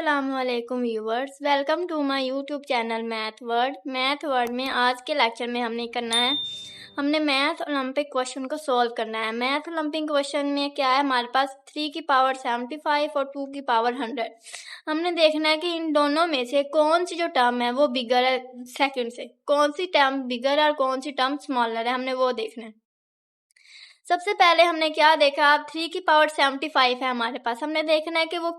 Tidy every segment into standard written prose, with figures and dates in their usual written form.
अस्सलामुअलैकुम viewers, welcome to my YouTube channel math world में आज के लेक्चर में हमने मैथ ओलंपिक क्वेश्चन को सॉल्व करना है। मैथ ओलंपिक क्वेश्चन में क्या है, हमारे पास 3 की पावर 75 और 2 की पावर 100। हमने देखना है कि इन दोनों में से कौन सी जो टर्म है वो बिगर है सेकंड से, कौन सी टर्म बिगर और कौन सी टर्म स्मॉलर है, हमने वो देखना है। सबसे पहले हमने क्या देखा, 3 की पावर 75 है हमारे पास। हमने देखना है कि वो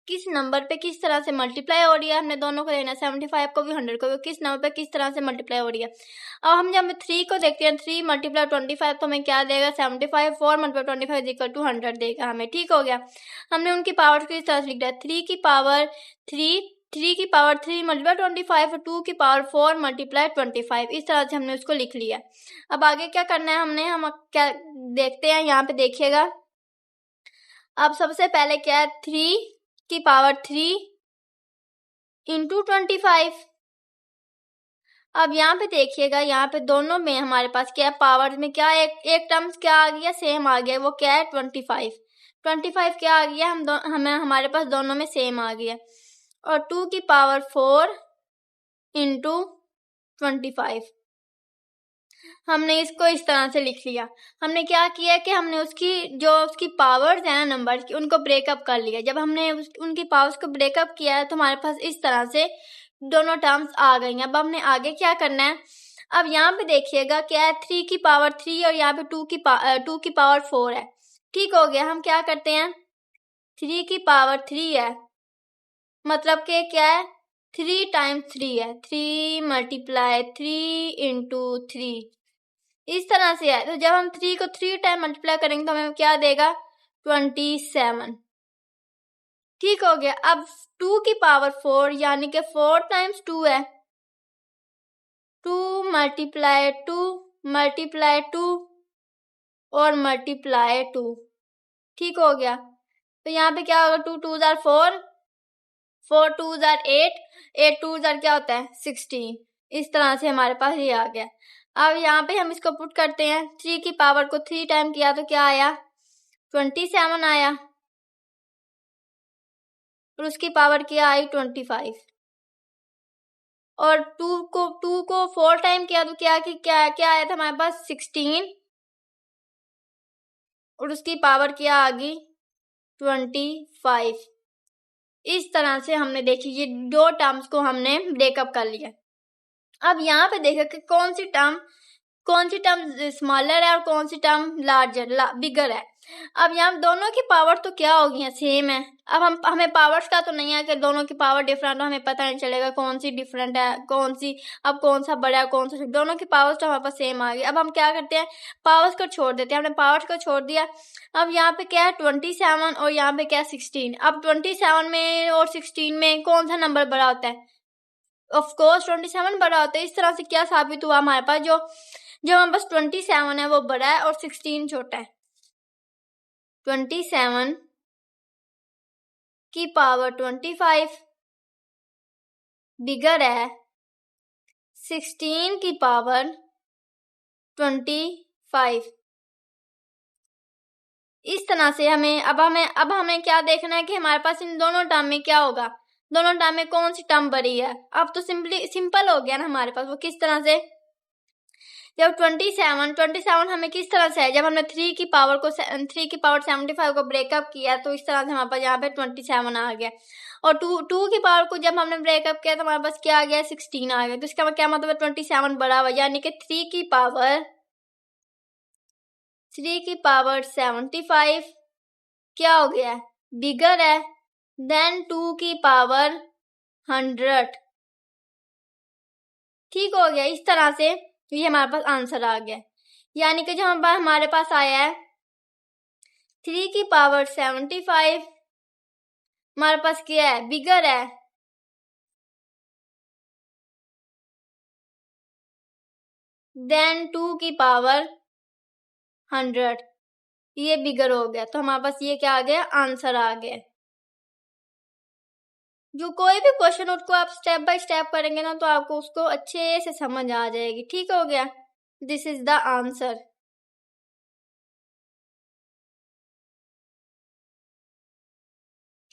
किस नंबर पे किस तरह से मल्टीप्लाई हो रही है। हमने दोनों को लेना है, 75 को भी 100 को भी, किस नंबर पे किस तरह से मल्टीप्लाई हो रही है। अब हम जब 3 को देखते हैं, 3 मल्टीप्लाई 25 तो हमें क्या देगा, 75। 4 मल्टीप्लाई 25 इक्वल टू 100 देगा हमें। ठीक हो गया। हमने उनकी पावर को इस तरह से लिख दिया, 3 की पावर 3 मल्टीप्लाई 25 और 2 की पावर 4 मल्टीप्लाई 25। इस तरह से हमने उसको लिख लिया। अब आगे क्या करना है, हम क्या देखते हैं, यहाँ पे देखिएगा। अब सबसे पहले क्या है, 3 की पावर 3 इंटू 25। अब यहाँ पे देखिएगा, यहाँ पे दोनों में हमारे पास क्या है, पावर में क्या एक टर्म्स क्या आ गया, सेम आ गया। वो क्या है, 25 क्या आ गया, हमारे पास दोनों में सेम आ गया। और 2 की पावर 4 इंटू 25, हमने इसको इस तरह से लिख लिया। हमने क्या किया कि हमने उसकी पावर्स है ना नंबर की, उनको ब्रेकअप कर लिया। जब हमने उनकी पावर्स को ब्रेकअप किया है तो हमारे पास इस तरह से दोनों टर्म्स आ गई हैं। अब हमने आगे क्या करना है, अब यहाँ पे देखिएगा क्या है, 3 की पावर 3 और यहाँ पे 2 की पावर 4 है। ठीक हो गया। हम क्या करते हैं, 3 की पावर 3 है, मतलब कि क्या है, 3 टाइम्स 3 है, 3 मल्टीप्लाई 3 इंटू 3, इस तरह से है। तो जब हम 3 को 3 टाइम मल्टीप्लाई करेंगे तो हमें क्या देगा, 27। ठीक हो गया। अब 2 की पावर 4 यानी कि 4 टाइम्स 2 है, 2 मल्टीप्लाई 2 और मल्टीप्लाई 2। ठीक हो गया। तो यहाँ पे क्या होगा, 2 2 जार 4, 4 2 जार 8, 8 2 जार क्या होता है, 16। इस तरह से हमारे पास ये आ गया। अब यहाँ पे हम इसको पुट करते हैं, 3 की पावर को 3 टाइम किया तो क्या आया, 27 आया। और उसकी पावर क्या आई, 25। और 2 को 4 टाइम किया तो क्या आया था हमारे पास, 16। और उसकी पावर क्या आ गई, 25। इस तरह से हमने देखी, ये दो टर्म्स को हमने ब्रेकअप कर लिया। अब यहाँ पे देखो कि कौन सी टर्म स्मॉलर है और कौन सी टर्म बिगर है। अब यहाँ दोनों की पावर तो क्या होगी, सेम है। अब हमें पावर्स का तो नहीं है कि दोनों की पावर डिफरेंट हो, हमें पता नहीं चलेगा कौन सी डिफरेंट है, कौन सा बड़ा है, कौन सा। दोनों की पावर्स तो हमारे पास सेम आ गई। अब हम क्या करते हैं, पावर्स को छोड़ देते हैं। हमने पावर्स को छोड़ दिया। अब यहाँ पे क्या है, 27 और यहाँ पे क्या है, 16। अब 27 में और 16 में कौन सा नंबर बड़ा होता है, ऑफ कोर्स 27 बड़ा होता है। इस तरह से क्या साबित हुआ, हमारे पास जो हमारे पास 27 है वो बड़ा है और 16 छोटा है। 27 की पावर 25 बिगर है 16 की पावर 25। इस तरह से अब हमें क्या देखना है कि हमारे पास इन दोनों टर्म में क्या होगा, दोनों टर्म में कौन सी टर्म बड़ी है। अब तो सिंपल हो गया ना हमारे पास। वो किस तरह से, जब 27 हमें किस तरह से है, जब हमने 3 की पावर 75 को ब्रेकअप किया तो इस तरह से हमारे पास यहाँ पे 27 आ गया। और 2 की पावर को जब हमने ब्रेकअप किया तो हमारे पास क्या आ गया, 16 आ गया। तो इसका क्या मतलब है, 27 बड़ा हुआ, यानी कि 3 की पावर 75 क्या हो गया, बिगर है देन 2 की पावर 100। ठीक हो गया। इस तरह से ये हमारे पास आंसर आ गया। यानी कि जो हमारे पास आया है 3 की पावर 75 हमारे पास क्या है, बिगर है देन 2 की पावर 100। ये बिगर हो गया। तो हमारे पास ये क्या आ गया, आंसर आ गया। जो कोई भी क्वेश्चन उसको आप स्टेप बाय स्टेप करेंगे ना तो आपको उसको अच्छे से समझ आ जाएगी। ठीक हो गया। This is the answer.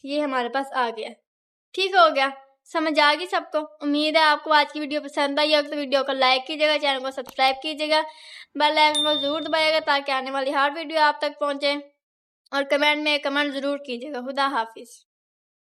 ये हमारे पास आ गया। ठीक हो गया, समझ आ गई सबको। उम्मीद है आपको आज की वीडियो पसंद आई होगी, तो वीडियो को लाइक कीजिएगा, चैनल को सब्सक्राइब कीजिएगा, बेल आइकन को जरूर दबाइएगा ताकि आने वाली हर वीडियो आप तक पहुंचे, और कमेंट में कमेंट जरूर कीजिएगा। खुदा हाफिज।